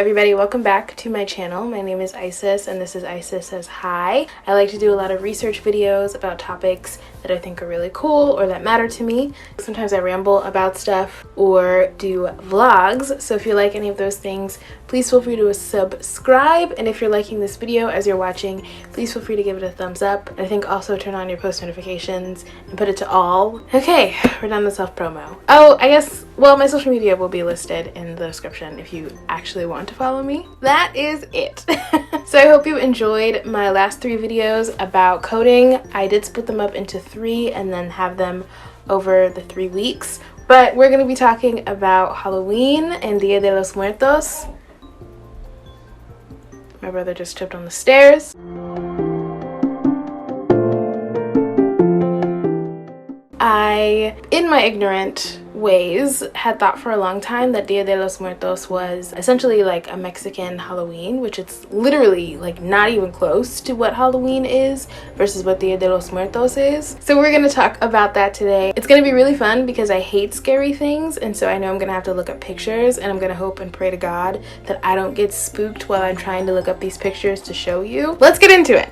everybody, welcome back to my channel. My name is Isis and this is Isis Says Hi. I like to do a lot of research videos about topics that I think are really cool or that matter to me. Sometimes I ramble about stuff or do vlogs, so if you like any of those things, please feel free to subscribe, and if you're liking this video as you're watching, please feel free to give it a thumbs up. I think also turn on your post notifications and put it to all. Okay, we're done with self-promo. Oh, I guess, well, my social media will be listed in the description if you actually want to follow me. That is it. So I hope you enjoyed my last 3 videos about coding. I did split them up into 3 and then have them over the 3 weeks. But we're going to be talking about Halloween and Dia de los Muertos. My brother just tripped on the stairs. I, in my ignorant ways, had thought for a long time that Dia de los Muertos was essentially like a Mexican Halloween, which it's literally like not even close to what Halloween is versus what Dia de los Muertos is. So we're gonna talk about that today. It's gonna be really fun because I hate scary things, and so I know I'm gonna have to look up pictures, and I'm gonna hope and pray to God that I don't get spooked while I'm trying to look up these pictures to show you. Let's get into it.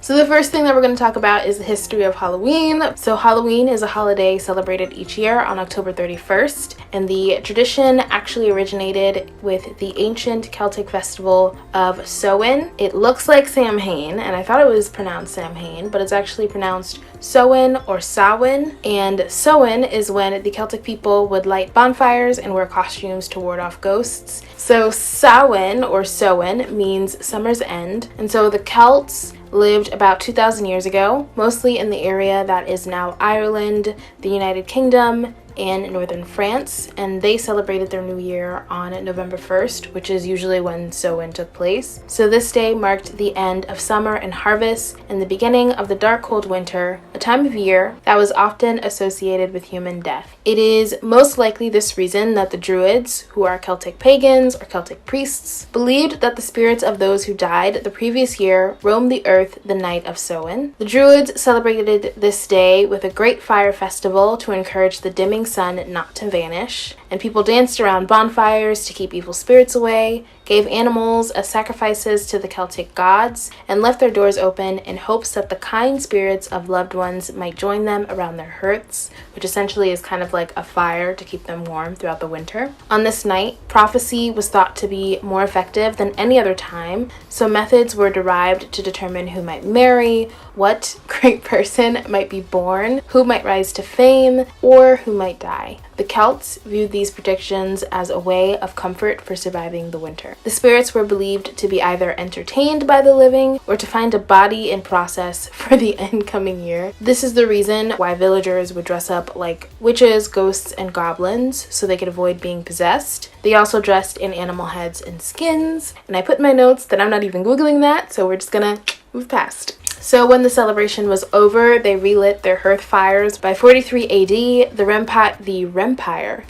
So the first thing that we're going to talk about is the history of Halloween. So Halloween is a holiday celebrated each year on October 31st, and the tradition actually originated with the ancient Celtic festival of Samhain. It looks like Samhain, and I thought it was pronounced Samhain, but it's actually pronounced Samhain or Samhain. And Samhain is when the Celtic people would light bonfires and wear costumes to ward off ghosts. So Samhain or Samhain means summer's end, and so the Celts lived about 2,000 years ago, mostly in the area that is now Ireland, the United Kingdom, and northern France, and they celebrated their new year on November 1st, which is usually when Samhain took place. So this day marked the end of summer and harvest and the beginning of the dark cold winter, a time of year that was often associated with human death. It is most likely this reason that the Druids, who are Celtic pagans or Celtic priests, believed that the spirits of those who died the previous year roamed the earth the night of Samhain. The Druids celebrated this day with a great fire festival to encourage the dimming sun not to vanish, and people danced around bonfires to keep evil spirits away, gave animals as sacrifices to the Celtic gods, and left their doors open in hopes that the kind spirits of loved ones might join them around their hearths, which essentially is kind of like a fire to keep them warm throughout the winter. On this night, prophecy was thought to be more effective than any other time, so methods were derived to determine who might marry, what great person might be born, who might rise to fame, or who might die. The Celts viewed these predictions as a way of comfort for surviving the winter. The spirits were believed to be either entertained by the living or to find a body in process for the incoming year. This is the reason why villagers would dress up like witches, ghosts, and goblins so they could avoid being possessed. They also dressed in animal heads and skins, and I put in my notes that I'm not even Googling that, so we're just gonna move past. So when the celebration was over, they relit their hearth fires. By 43 AD, the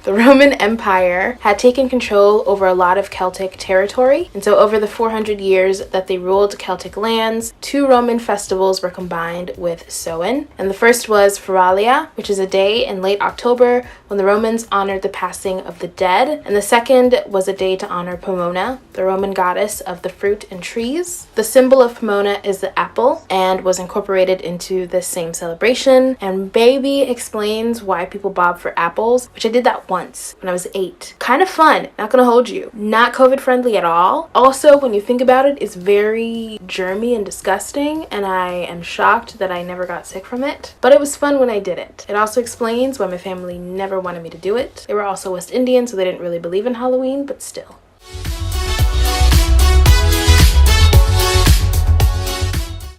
Roman Empire had taken control over a lot of Celtic territory. And so over the 400 years that they ruled Celtic lands, 2 Roman festivals were combined with Samhain. And the first was Feralia, which is a day in late October when the Romans honored the passing of the dead. And the second was a day to honor Pomona, the Roman goddess of the fruit and trees. The symbol of Pomona is the apple, and was incorporated into this same celebration. And baby explains why people bob for apples, which I did that once when I was 8. Kind of fun, not gonna hold you. Not COVID friendly at all. Also, when you think about it, it's very germy and disgusting, and I am shocked that I never got sick from it. But it was fun when I did it. It also explains why my family never wanted me to do it. They were also West Indian, so they didn't really believe in Halloween, but still.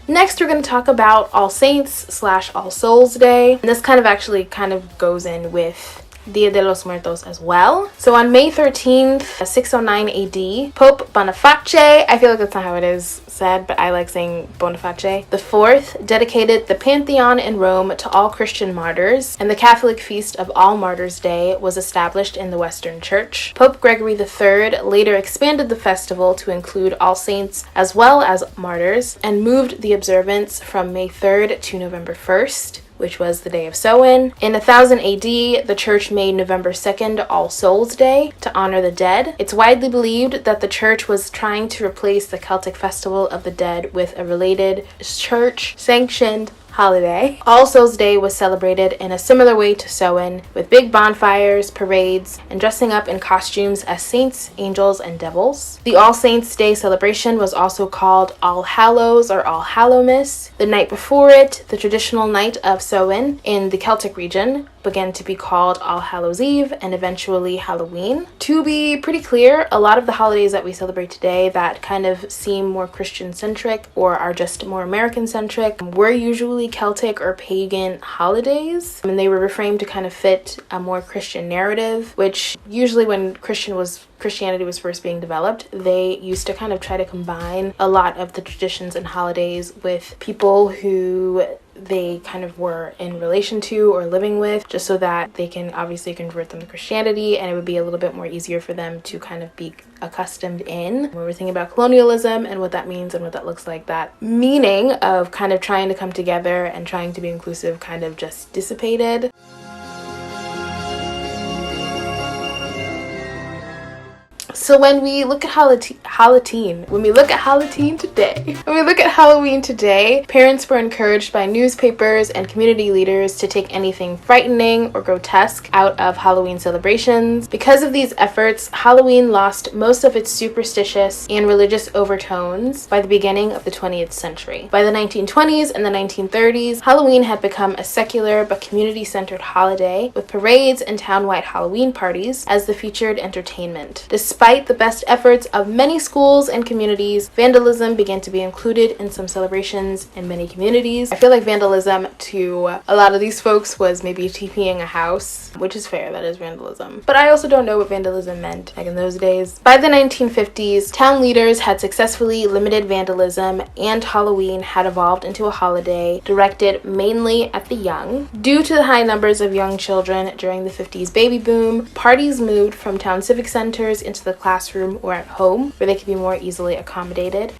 Next, we're going to talk about All Saints / All Souls Day. And this kind of goes in with Dia de los Muertos as well. So on May 13th, 609 AD, Pope Boniface, I feel like that's not how it is said, but I like saying Boniface, the fourth, dedicated the Pantheon in Rome to all Christian martyrs, and the Catholic feast of All Martyrs' Day was established in the Western Church. Pope Gregory III later expanded the festival to include All Saints as well as martyrs, and moved the observance from May 3rd to November 1st. which was the day of Samhain. In 1000 AD, the church made November 2nd All Souls Day to honor the dead. It's widely believed that the church was trying to replace the Celtic festival of the dead with a related church-sanctioned holiday. All Souls Day was celebrated in a similar way to Samhain, with big bonfires, parades, and dressing up in costumes as saints, angels, and devils. The All Saints Day celebration was also called All Hallows or All Hallowmas. The night before it, the traditional night of Samhain in the Celtic region, began to be called All Hallows Eve and eventually Halloween. To be pretty clear, a lot of the holidays that we celebrate today that kind of seem more Christian-centric or are just more American-centric were usually Celtic or pagan holidays, and they were reframed to kind of fit a more Christian narrative, which usually when Christianity was first being developed, they used to kind of try to combine a lot of the traditions and holidays with people who they kind of were in relation to or living with, just so that they can obviously convert them to Christianity and it would be a little bit more easier for them to kind of be accustomed in. When we're thinking about colonialism and what that means and what that looks like, that meaning of kind of trying to come together and trying to be inclusive kind of just dissipated. So when we look at Halloween today, parents were encouraged by newspapers and community leaders to take anything frightening or grotesque out of Halloween celebrations. Because of these efforts, Halloween lost most of its superstitious and religious overtones by the beginning of the 20th century. By the 1920s and the 1930s, Halloween had become a secular but community-centered holiday, with parades and town-wide Halloween parties as the featured entertainment. Despite the best efforts of many schools and communities, vandalism began to be included in some celebrations in many communities. I feel like vandalism to a lot of these folks was maybe TPing a house, which is fair, that is vandalism. But I also don't know what vandalism meant like in those days. By the 1950s, town leaders had successfully limited vandalism and Halloween had evolved into a holiday directed mainly at the young. Due to the high numbers of young children during the 50s baby boom, parties moved from town civic centers into the classroom or at home, where they could be more easily accommodated.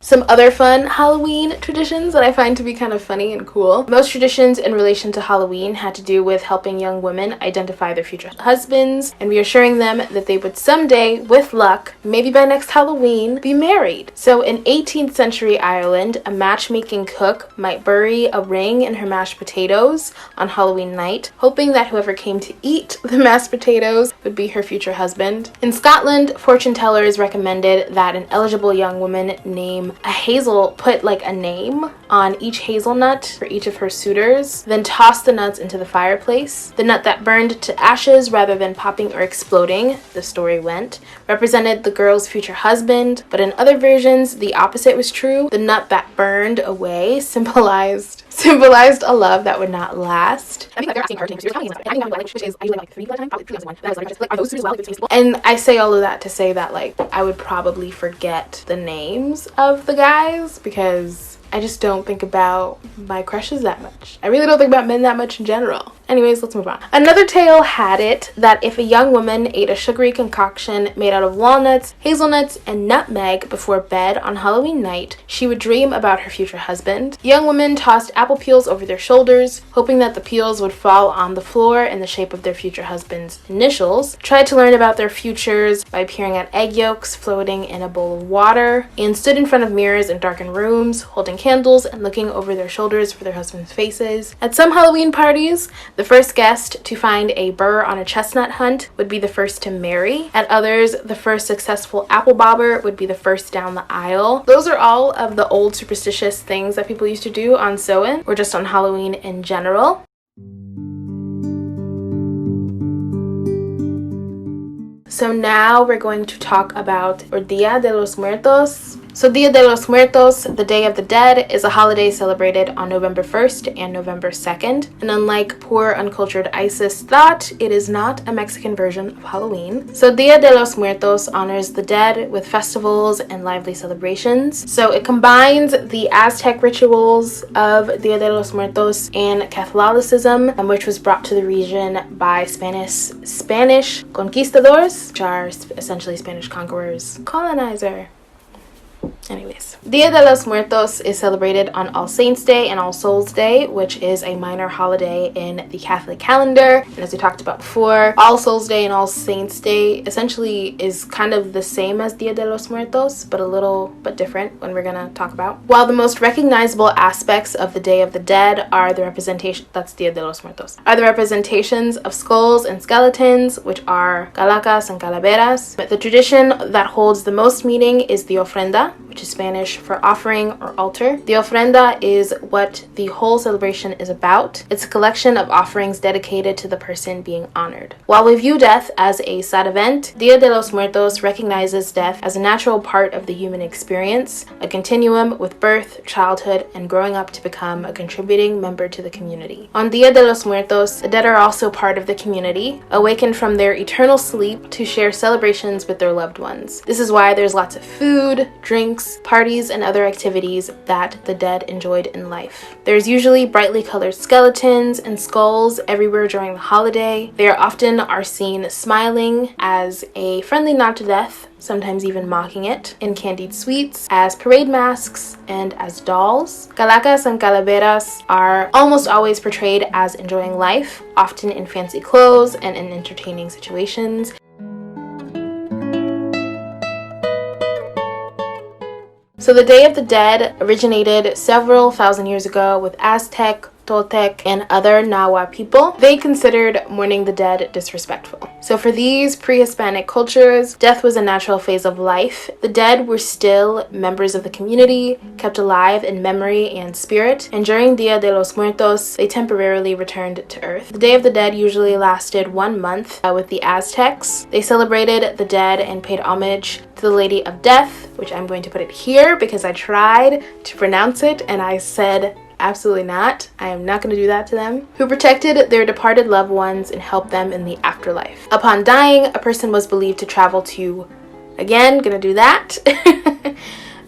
Some other fun Halloween traditions that I find to be kind of funny and cool. Most traditions in relation to Halloween had to do with helping young women identify their future husbands and reassuring them that they would someday, with luck, maybe by next Halloween, be married. So in 18th century Ireland, a matchmaking cook might bury a ring in her mashed potatoes on Halloween night, hoping that whoever came to eat the mashed potatoes would be her future husband. In Scotland, fortune tellers recommended that an eligible young woman name put like a name on each hazelnut for each of her suitors, then toss the nuts into the fireplace. The nut that burned to ashes rather than popping or exploding, the story went, represented the girl's future husband, but in other versions, the opposite was true. The nut that burned away symbolized a love that would not last. And I say all of that to say that like I would probably forget the names of the guys because I just don't think about my crushes that much. I really don't think about men that much in general. Anyways, let's move on. Another tale had it that if a young woman ate a sugary concoction made out of walnuts, hazelnuts, and nutmeg before bed on Halloween night, she would dream about her future husband. Young women tossed apple peels over their shoulders, hoping that the peels would fall on the floor in the shape of their future husband's initials, tried to learn about their futures by peering at egg yolks floating in a bowl of water, and stood in front of mirrors in darkened rooms, holding candles and looking over their shoulders for their husband's faces. At some Halloween parties, the first guest to find a burr on a chestnut hunt would be the first to marry. At others, the first successful apple bobber would be the first down the aisle. Those are all of the old superstitious things that people used to do on Samhain, or just on Halloween in general. So now we're going to talk about Dia de los Muertos. So Dia de los Muertos, the Day of the Dead, is a holiday celebrated on November 1st and November 2nd. And unlike poor uncultured ISIS thought, it is not a Mexican version of Halloween. So Dia de los Muertos honors the dead with festivals and lively celebrations. So it combines the Aztec rituals of Dia de los Muertos and Catholicism, which was brought to the region by Spanish conquistadors, which are essentially Spanish conquerors, colonizer. Anyways, Dia de los Muertos is celebrated on All Saints Day and All Souls Day, which is a minor holiday in the Catholic calendar. And as we talked about before, All Souls Day and All Saints Day essentially is kind of the same as Dia de los Muertos, but a little bit different when we're gonna talk about. While the most recognizable aspects of the Day of the Dead are the representation, that's Dia de los Muertos, are the representations of skulls and skeletons, which are calacas and calaveras. But the tradition that holds the most meaning is the ofrenda, which is Spanish for offering or altar. The ofrenda is what the whole celebration is about. It's a collection of offerings dedicated to the person being honored. While we view death as a sad event, Dia de los Muertos recognizes death as a natural part of the human experience, a continuum with birth, childhood, and growing up to become a contributing member to the community. On Dia de los Muertos, the dead are also part of the community, awakened from their eternal sleep to share celebrations with their loved ones. This is why there's lots of food, drinks, parties, and other activities that the dead enjoyed in life. There's usually brightly colored skeletons and skulls everywhere during the holiday. They often are seen smiling as a friendly nod to death, sometimes even mocking it, in candied sweets, as parade masks, and as dolls. Calacas and calaveras are almost always portrayed as enjoying life, often in fancy clothes and in entertaining situations. So the Day of the Dead originated several thousand years ago with Aztec, Toltec, and other Nahua people. They considered mourning the dead disrespectful. So for these pre-Hispanic cultures, death was a natural phase of life. The dead were still members of the community, kept alive in memory and spirit, and during Dia de los Muertos, they temporarily returned to Earth. The Day of the Dead usually lasted 1 month. With the Aztecs, they celebrated the dead and paid homage to the Lady of Death, which I'm going to put it here because I tried to pronounce it and I said absolutely not. I am not going to do that to them. Who protected their departed loved ones and helped them in the afterlife. Upon dying, a person was believed to travel to, again, gonna do that,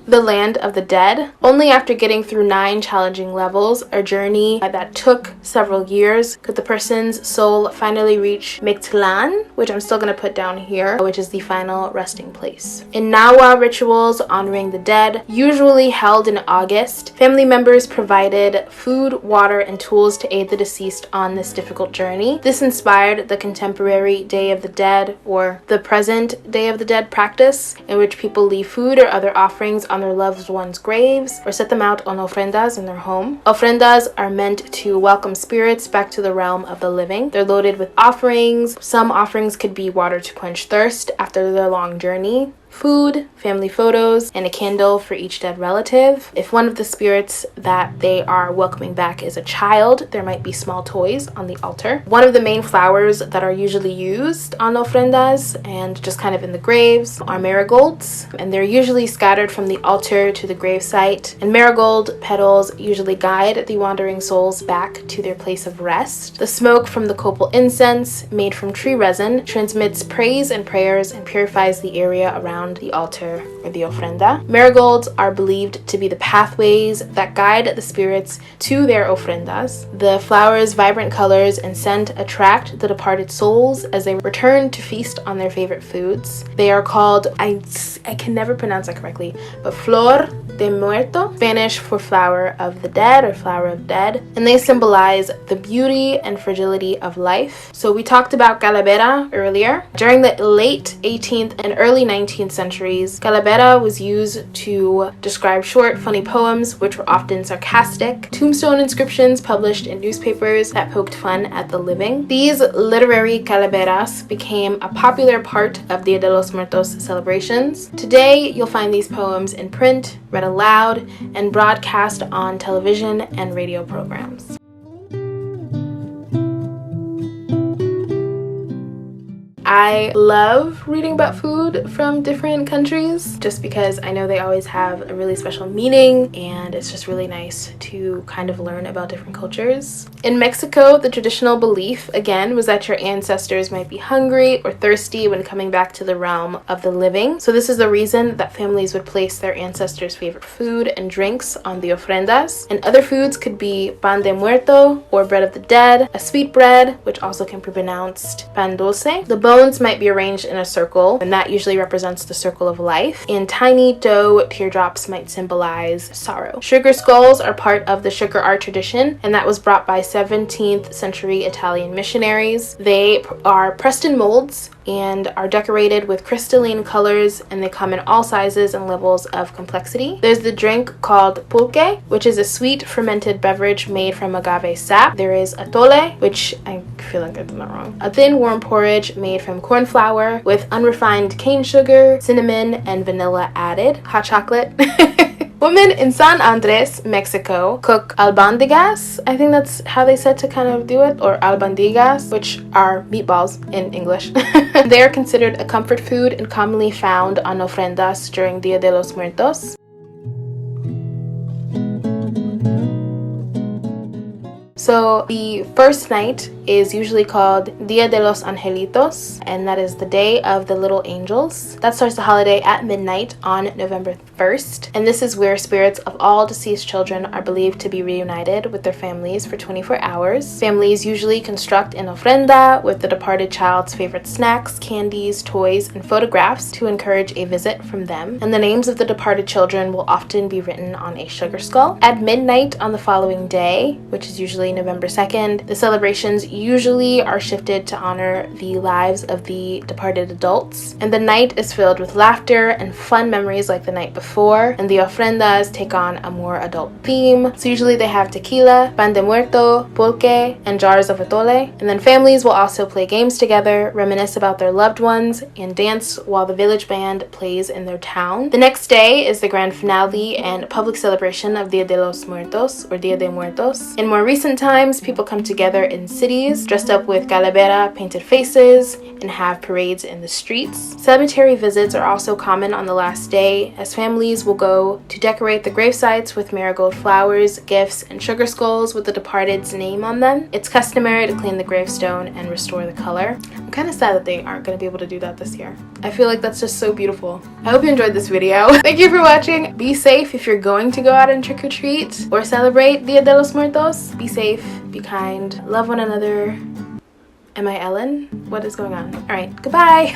the land of the dead. Only after getting through 9 challenging levels, a journey that took several years, could the person's soul finally reach Mictlan, which I'm still going to put down here, which is the final resting place. In Nahua rituals honoring the dead, usually held in August, family members provided food, water, and tools to aid the deceased on this difficult journey. This inspired the contemporary Day of the Dead, or the present Day of the Dead practice, in which people leave food or other offerings on their loved ones' graves or set them out on ofrendas in their home. Ofrendas are meant to welcome spirits back to the realm of the living. They're loaded with offerings. Some offerings could be water to quench thirst after their long journey, food, family photos, and a candle for each dead relative. If one of the spirits that they are welcoming back is a child, there might be small toys on the altar. One of the main flowers that are usually used on ofrendas and just kind of in the graves are marigolds, and they're usually scattered from the altar to the gravesite. And marigold petals usually guide the wandering souls back to their place of rest. The smoke from the copal incense, made from tree resin, transmits praise and prayers and purifies the area around the altar or the ofrenda. Marigolds are believed to be the pathways that guide the spirits to their ofrendas. The flowers' vibrant colors and scent attract the departed souls as they return to feast on their favorite foods. They are called, I can never pronounce that correctly, but Flor de Muerto, Spanish for flower of the dead or flower of dead, and they symbolize the beauty and fragility of life. So we talked about calavera earlier. During the late 18th and early 19th centuries, calavera was used to describe short, funny poems, which were often sarcastic, tombstone inscriptions published in newspapers that poked fun at the living. These literary calaveras became a popular part of Dia de los Muertos celebrations. Today, you'll find these poems in print, read aloud, and broadcast on television and radio programs. I love reading about food from different countries just because I know they always have a really special meaning, and it's just really nice to kind of learn about different cultures. In Mexico, the traditional belief, again, was that your ancestors might be hungry or thirsty when coming back to the realm of the living. So this is the reason that families would place their ancestors' favorite food and drinks on the ofrendas. And other foods could be pan de muerto, or bread of the dead, a sweet bread, which also can be pronounced pan dulce. The bones stones might be arranged in a circle, and that usually represents the circle of life, and tiny dough teardrops might symbolize sorrow. Sugar skulls are part of the sugar art tradition, and that was brought by 17th century Italian missionaries. They are pressed in molds and are decorated with crystalline colors, and they come in all sizes and levels of complexity. There's the drink called pulque, which is a sweet fermented beverage made from agave sap. There is atole, which I feel like I did that wrong. A thin warm porridge made from corn flour with unrefined cane sugar, cinnamon, and vanilla added. Hot chocolate. Women in San Andres, Mexico, cook albondigas. I think that's how they said to kind of do it, or albondigas, which are meatballs in English. They are considered a comfort food and commonly found on ofrendas during Dia de los Muertos. So the first night is usually called Dia de los Angelitos, and that is the Day of the Little Angels. That starts the holiday at midnight on November 1st, and this is where spirits of all deceased children are believed to be reunited with their families for 24 hours. Families usually construct an ofrenda with the departed child's favorite snacks, candies, toys, and photographs to encourage a visit from them, and the names of the departed children will often be written on a sugar skull. At midnight on the following day, which is usually November 2nd, the celebrations usually are shifted to honor the lives of the departed adults, and the night is filled with laughter and fun memories like the night before, and the ofrendas take on a more adult theme. So usually they have tequila, pan de muerto, pulque, and jars of atole, and then families will also play games together, reminisce about their loved ones, and dance while the village band plays in their town. The next day is the grand finale and public celebration of Dia de los Muertos, or Dia de Muertos. In more recent times, people come together in cities dressed up with calavera painted faces and have parades in the streets. Cemetery visits are also common on the last day, as families will go to decorate the grave sites with marigold flowers, gifts, and sugar skulls with the departed's name on them. It's customary to clean the gravestone and restore the color. I'm kind of sad that they aren't going to be able to do that this year. I feel like that's just so beautiful. I hope you enjoyed this video. Thank you for watching. Be safe if you're going to go out and trick-or-treat or celebrate Dia de los Muertos. Be safe, be kind, love one another. Am I Ellen? What is going on? All right, goodbye.